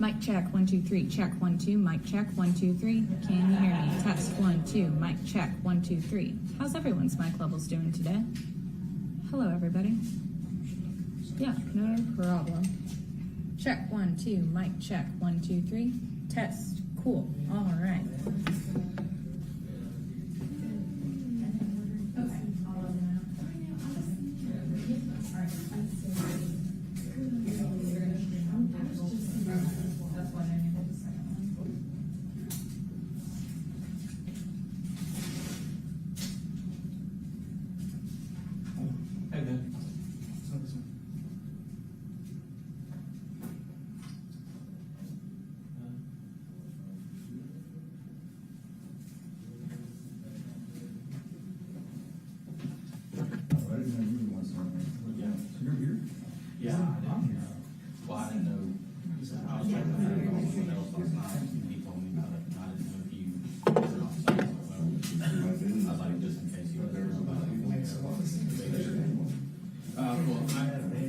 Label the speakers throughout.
Speaker 1: Mic check, 1, 2, 3, check, 1, 2, mic check, 1, 2, 3. Can you hear me? Test, 1, 2, mic check, 1, 2, 3. How's everyone's mic levels doing today? Hello, everybody. Yeah, no problem. Check, 1, 2, mic check, 1, 2, 3. Test, cool. All right.
Speaker 2: Hey, man. Yeah, I'm here. Well, I didn't know. I was trying to find out someone else last night, and he told me about it, and I didn't know if you were on site. I was like, just in case you were there about it. Well,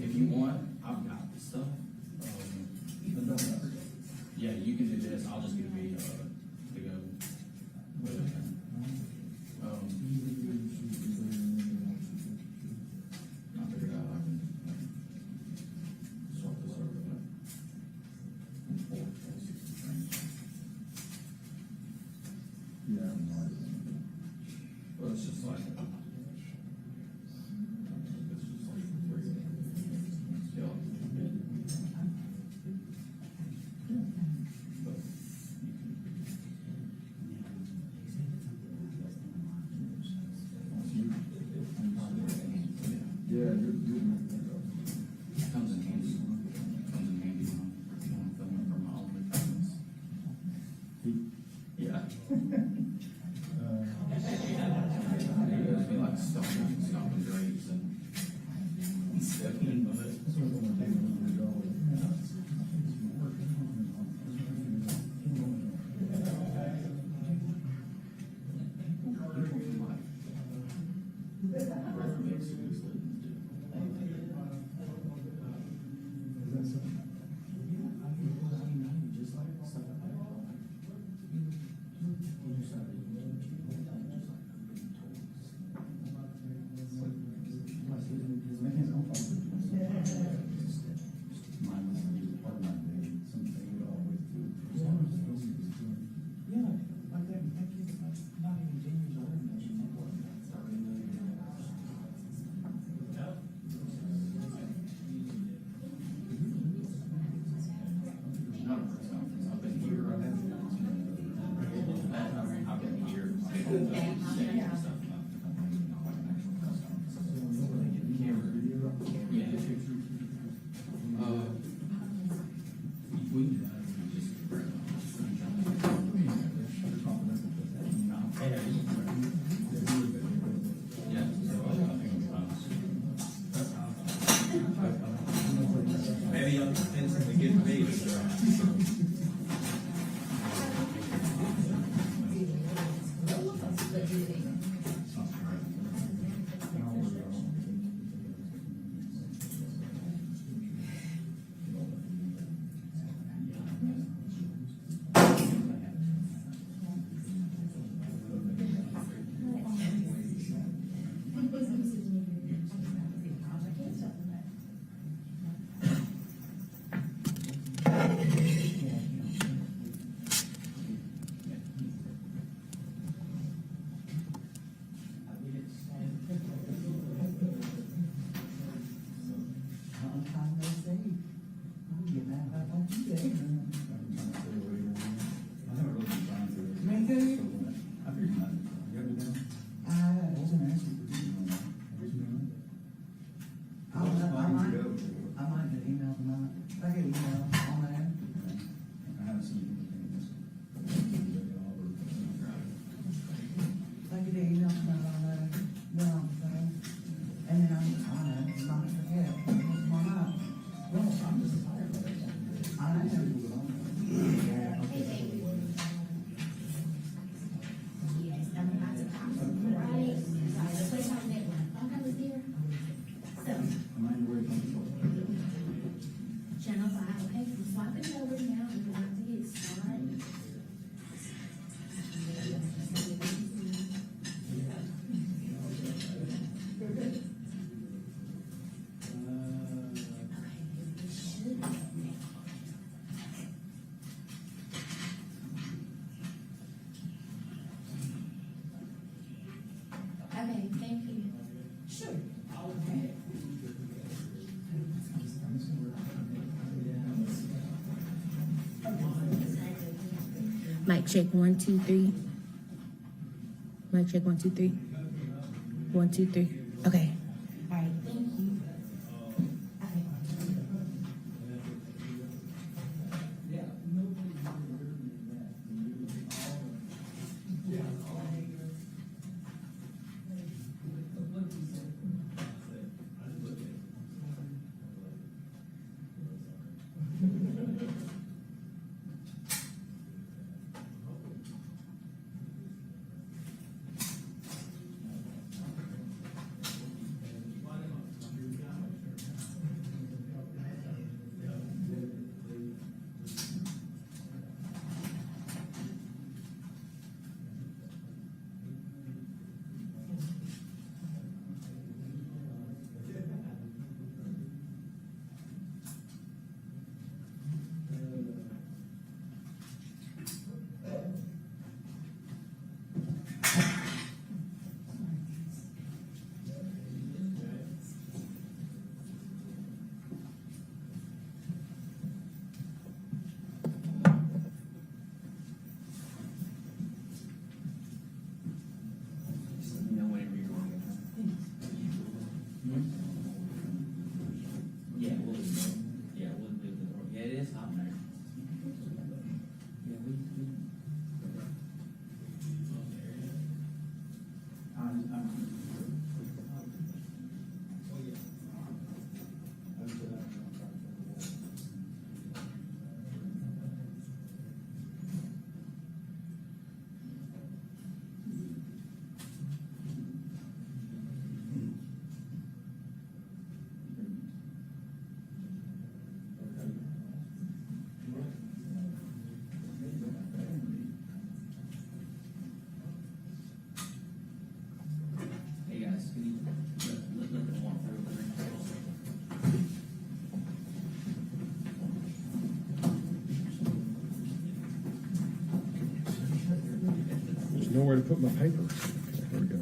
Speaker 2: if you want, I've got the stuff. Yeah, you can do this. I'll just give you to go with it. I figured out I can swap this over.
Speaker 3: Yeah.
Speaker 2: Well, it's just like.
Speaker 3: Yeah, you're good.
Speaker 2: Comes in handy. Comes in handy when I'm filming from my own retirements. Yeah. It'd be like stomping grapes and stepping in mud.
Speaker 4: Mic check 1 2 3. Mic check 1 2 3. 1 2 3. Okay. All right. Thank you. Okay.
Speaker 2: You know whenever you're ready. Yeah, we'll leave it. Yeah, we'll leave the door. Yeah, it is hot in there. Yeah, Hey guys, can you let them walk through?
Speaker 5: There's nowhere to put my paper. Okay, there we go.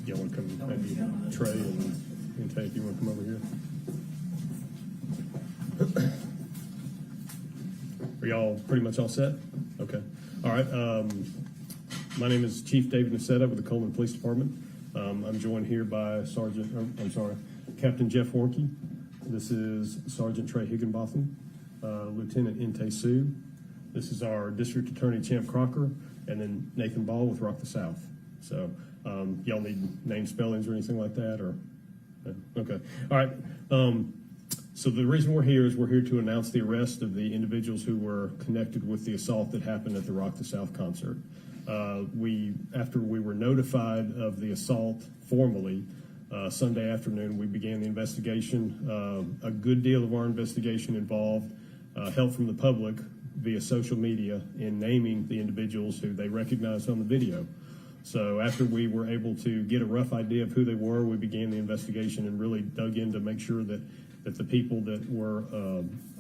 Speaker 5: Y'all want to come, maybe Trey and Tank, you want to come over here? Are y'all pretty much all set? Okay. All right. My name is Chief David Nacetta with the Cullman Police Department. I'm joined here by Captain Jeff Warnke. This is Sergeant Trey Higginbotham, Lieutenant Inte Sue. This is our District Attorney Champ Crocker, and then Nathan Ball with Rock the South. So y'all need name spellings or anything like that, or okay. All right. So the reason we're here is we're here to announce the arrest of the individuals who were connected with the assault that happened at the Rock the South concert. After we were notified of the assault formally Sunday afternoon, we began the investigation. A good deal of our investigation involved help from the public via social media in naming the individuals who they recognized on the video. So after we were able to get a rough idea of who they were, we began the investigation and really dug in to make sure that the people that were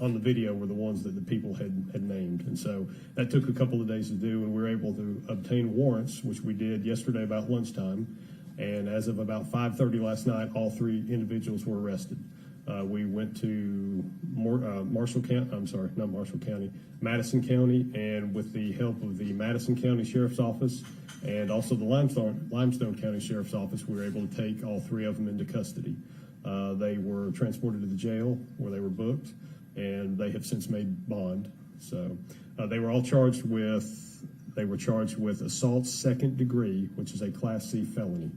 Speaker 5: on the video were the ones that the people had named. And so that took a couple of days to do, and we were able to obtain warrants, which we did yesterday about lunchtime. And as of about 5:30 last night, all three individuals were arrested. We went to Madison County, and with the help of the Madison County Sheriff's Office and also the Limestone County Sheriff's Office, we were able to take all three of them into custody. They were transported to the jail where they were booked, and they have since made bond. So they were all charged with assault second degree, which is a Class C felony.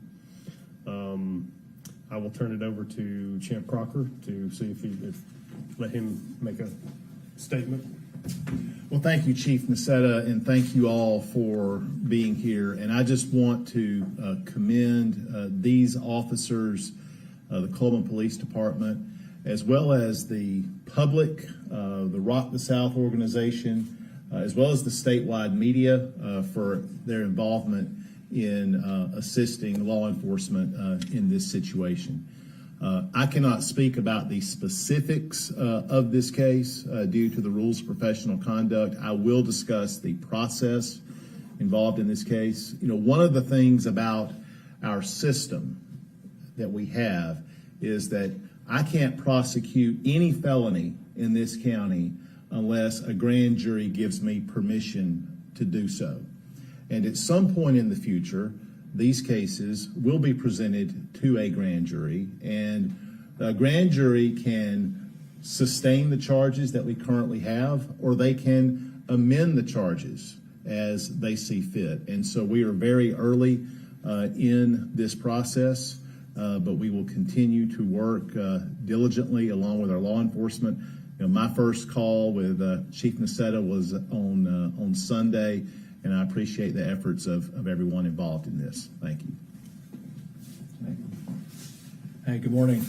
Speaker 5: I will turn it over to Champ Crocker to see if let him make a statement.
Speaker 6: Well, thank you, Chief Nacetta, and thank you all for being here. And I just want to commend these officers, the Cullman Police Department, as well as the public, the Rock the South organization, as well as the statewide media for their involvement in assisting law enforcement in this situation. I cannot speak about the specifics of this case due to the rules of professional conduct. I will discuss the process involved in this case. You know, one of the things about our system that we have is that I can't prosecute any felony in this county unless a grand jury gives me permission to do so. And at some point in the future, these cases will be presented to a grand jury, and a grand jury can sustain the charges that we currently have, or they can amend the charges as they see fit. And so we are very early in this process, but we will continue to work diligently along with our law enforcement. You know, my first call with Chief Nacetta was on Sunday, and I appreciate the efforts of everyone involved in this. Thank you.
Speaker 7: Hey, good morning.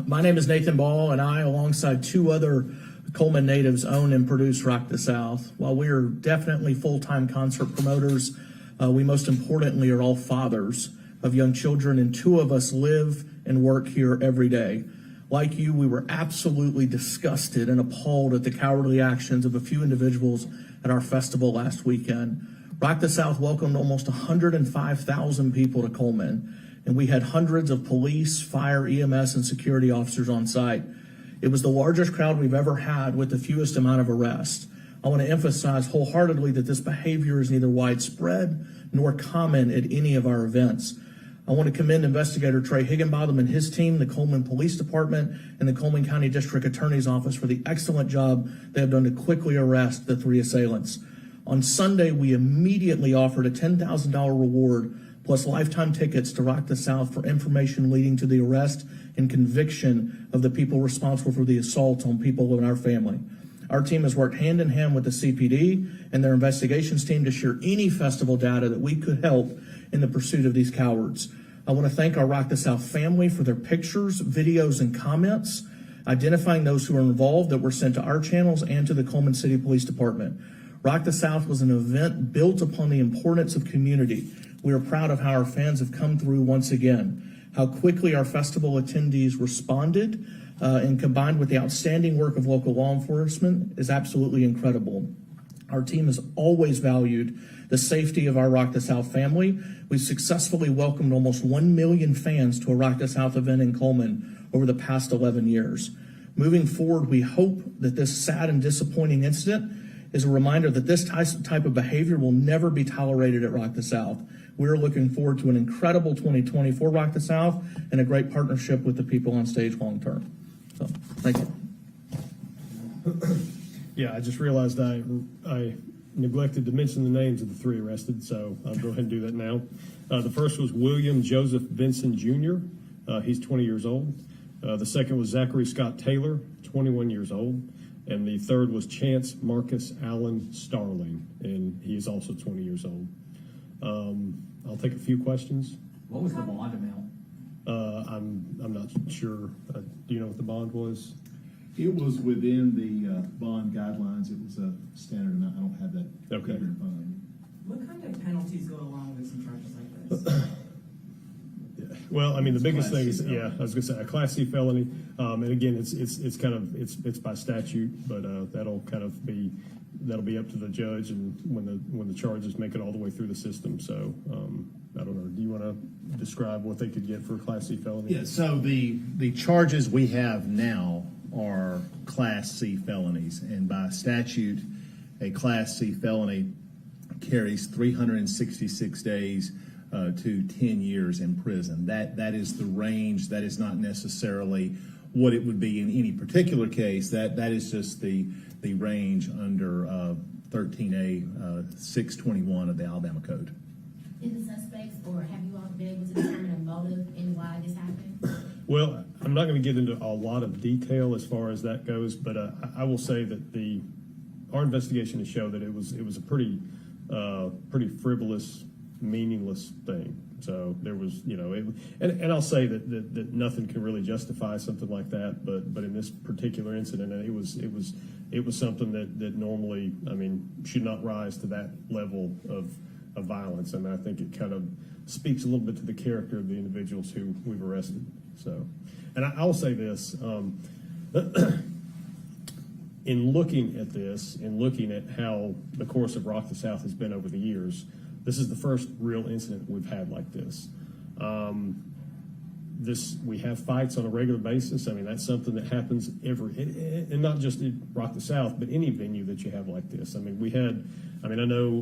Speaker 7: My name is Nathan Ball, and I, alongside two other Cullman natives, own and produce Rock the South. While we are definitely full-time concert promoters, we most importantly are all fathers of young children, and two of us live and work here every day. Like you, we were absolutely disgusted and appalled at the cowardly actions of a few individuals at our festival last weekend. Rock the South welcomed almost 105,000 people to Cullman, and we had hundreds of police, fire, EMS, and security officers on site. It was the largest crowd we've ever had with the fewest amount of arrests. I want to emphasize wholeheartedly that this behavior is neither widespread nor common at any of our events. I want to commend Investigator Trey Higginbotham and his team, the Cullman Police Department, and the Cullman County District Attorney's Office for the excellent job they have done to quickly arrest the three assailants. On Sunday, we immediately offered a $10,000 reward plus lifetime tickets to Rock the South for information leading to the arrest and conviction of the people responsible for the assault on people in our family. Our team has worked hand in hand with the CPD and their investigations team to share any festival data that we could help in the pursuit of these cowards. I want to thank our Rock the South family for their pictures, videos, and comments, identifying those who are involved that were sent to our channels and to the Cullman City Police Department. Rock the South was an event built upon the importance of community. We are proud of how our fans have come through once again, how quickly our festival attendees responded, and combined with the outstanding work of local law enforcement is absolutely incredible. Our team has always valued the safety of our Rock the South family. We've successfully welcomed almost 1 million fans to a Rock the South event in Cullman over the past 11 years. Moving forward, we hope that this sad and disappointing incident is a reminder that this type of behavior will never be tolerated at Rock the South. We're looking forward to an incredible 2020 for Rock the South and a great partnership with the people on stage long term. So, thank you.
Speaker 5: Yeah, I just realized I neglected to mention the names of the three arrested, so I'll go ahead and do that now. The first was William Joseph Benson Jr. He's 20 years old. The second was Zachary Scott Taylor, 21 years old. And the third was Chance Marcus Allen Starling, and he is also 20 years old. I'll take a few questions.
Speaker 2: What was the bond amount?
Speaker 5: I'm not sure. Do you know what the bond was?
Speaker 6: It was within the bond guidelines. It was a standard amount. I don't have that
Speaker 5: Okay.
Speaker 6: figure in front of me.
Speaker 8: What kind of penalties go along with some charges like this?
Speaker 5: Well, I mean, the biggest
Speaker 6: Class
Speaker 5: thing
Speaker 6: C
Speaker 5: is, yeah, I was gonna say a Class C felony. And again, it's kind of, it's by statute, but, that'll be up to the judge and when the charges make it all the way through the system. So, I don't know. Do you want to describe what they could get for a Class C felony?
Speaker 6: Yeah, so the charges we have now are Class C felonies, and by statute, a Class C felony carries 366 days to 10 years in prison. That is the range. That is not necessarily what it would be in any particular case. That is just the range under 13A 621 of the Alabama Code.
Speaker 4: In the suspects, or have you all been able to determine a motive and why this happened?
Speaker 5: Well, I'm not going to get into a lot of detail as far as that goes, but I will say that our investigation has shown that it was a pretty frivolous, meaningless thing. So there was, and I'll say that nothing can really justify something like that, but in this particular incident, it was something that normally, I mean, should not rise to that level of violence, and I think it kind of speaks a little bit to the character of the individuals who we've arrested. So, and I'll say this, in looking at this, in looking at how the course of Rock the South has been over the years, this is the first real incident we've had like this. we have fights on a regular basis. I mean, that's something that happens and not just at Rock the South, but any venue that you have like this. I mean,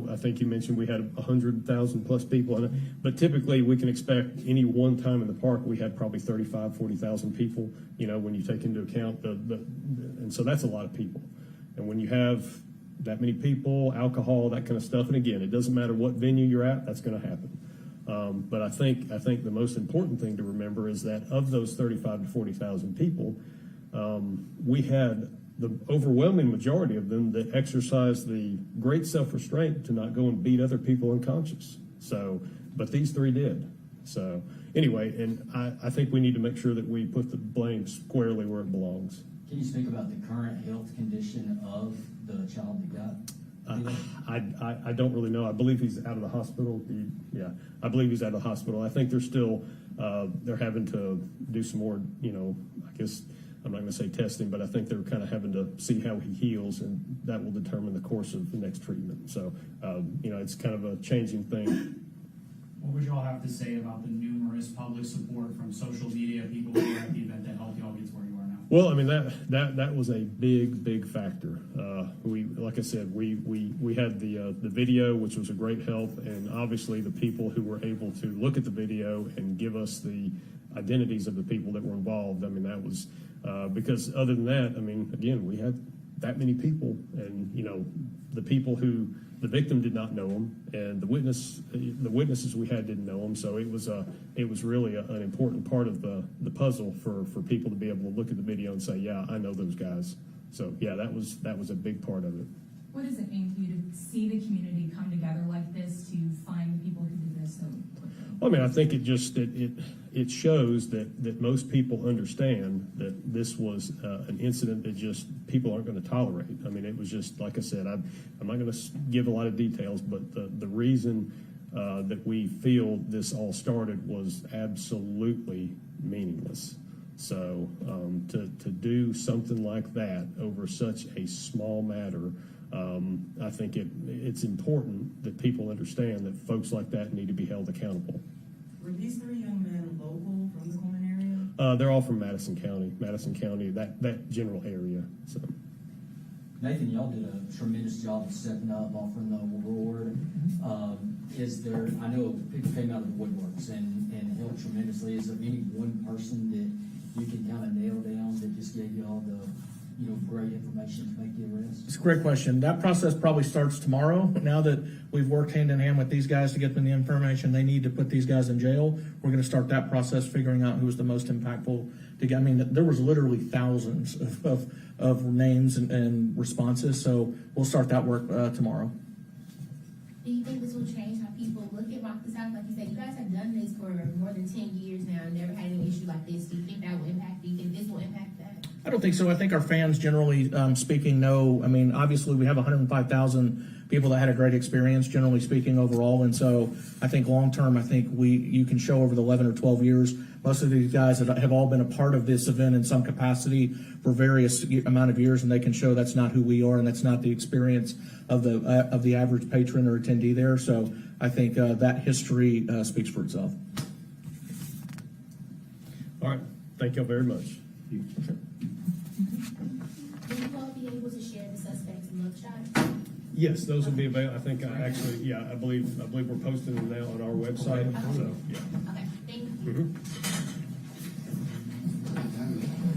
Speaker 5: I think you mentioned we had 100,000 plus people, but typically we can expect any one time in the park, we had probably 35, 40,000 people, when you take into account and so that's a lot of people. And when you have that many people, alcohol, that kind of stuff, and again, it doesn't matter what venue you're at, that's going to happen. But I think the most important thing to remember is that of those 35 to 40,000 people, we had the overwhelming majority of them that exercised the great self-restraint to not go and beat other people unconscious. So, but these three did. So anyway, and I think we need to make sure that we put the blame squarely where it belongs.
Speaker 9: Can you speak about the current health condition of the child that got?
Speaker 5: I don't really know. I believe he's out of the hospital. I believe he's out of the hospital. I think they're still they're having to do some more. I guess I'm not going to say testing, but I think they're kind of having to see how he heals, and that will determine the course of the next treatment. So it's kind of a changing thing.
Speaker 10: What would y'all have to say about the numerous public support from social media, people who were at the event that helped y'all get to where you are now?
Speaker 5: Well, I mean that was a big factor. Like I said, we had the video, which was a great help, and obviously the people who were able to look at the video and give us the identities of the people that were involved. I mean, that was because other than that, I mean, again, we had that many people, and the people who the victim did not know them, and the witnesses we had didn't know them. So it was really an important part of the puzzle for people to be able to look at the video and say, yeah, I know those guys. So yeah, that was a big part of it.
Speaker 1: What does it mean to you to see the community come together like this to find the people who did this so quickly?
Speaker 5: Well, I mean, I think it shows that most people understand that this was an incident that just people aren't going to tolerate. I mean, it was just, like I said, I'm not going to give a lot of details, but the reason that we feel this all started was absolutely meaningless. So to do something like that over such a small matter, I think it's important that people understand that folks like that need to be held accountable.
Speaker 8: Were these three young men local from the Cullman area?
Speaker 5: They're all from Madison County, that general area. So.
Speaker 9: Nathan, y'all did a tremendous job of stepping up, offering the reward. I know people came out of the woodworks and helped tremendously. Is there any one person that you can kind of nail down that just gave you all the great information to make the arrest?
Speaker 7: It's a great question. That process probably starts tomorrow. Now that we've worked hand in hand with these guys to get them the information they need to put these guys in jail, we're going to start that process, figuring out who was the most impactful. I mean, there was literally thousands of names and responses. So we'll start that work tomorrow.
Speaker 4: Do you think this will change how people look at Rock the South? Like you said, you guys have done this for more than 10 years now and never had an issue like this. Do you think that will impact? Do you think this will impact that?
Speaker 7: I don't think so. I think our fans, generally speaking, know. I mean, obviously, we have 105,000 people that had a great experience, generally speaking, overall. And so I think long term, I think you can show over the 11 or 12 years, most of these guys have all been a part of this event in some capacity for various amount of years, and they can show that's not who we are and that's not the experience of the average patron or attendee there. So I think that history speaks for itself.
Speaker 5: All right. Thank you very much.
Speaker 4: Will you all be able to share the suspect's mugshots?
Speaker 5: Yes, those will be available. I think I believe we're posting them now on our website. So yeah.
Speaker 4: Okay, thank you.
Speaker 5: Mm-hmm.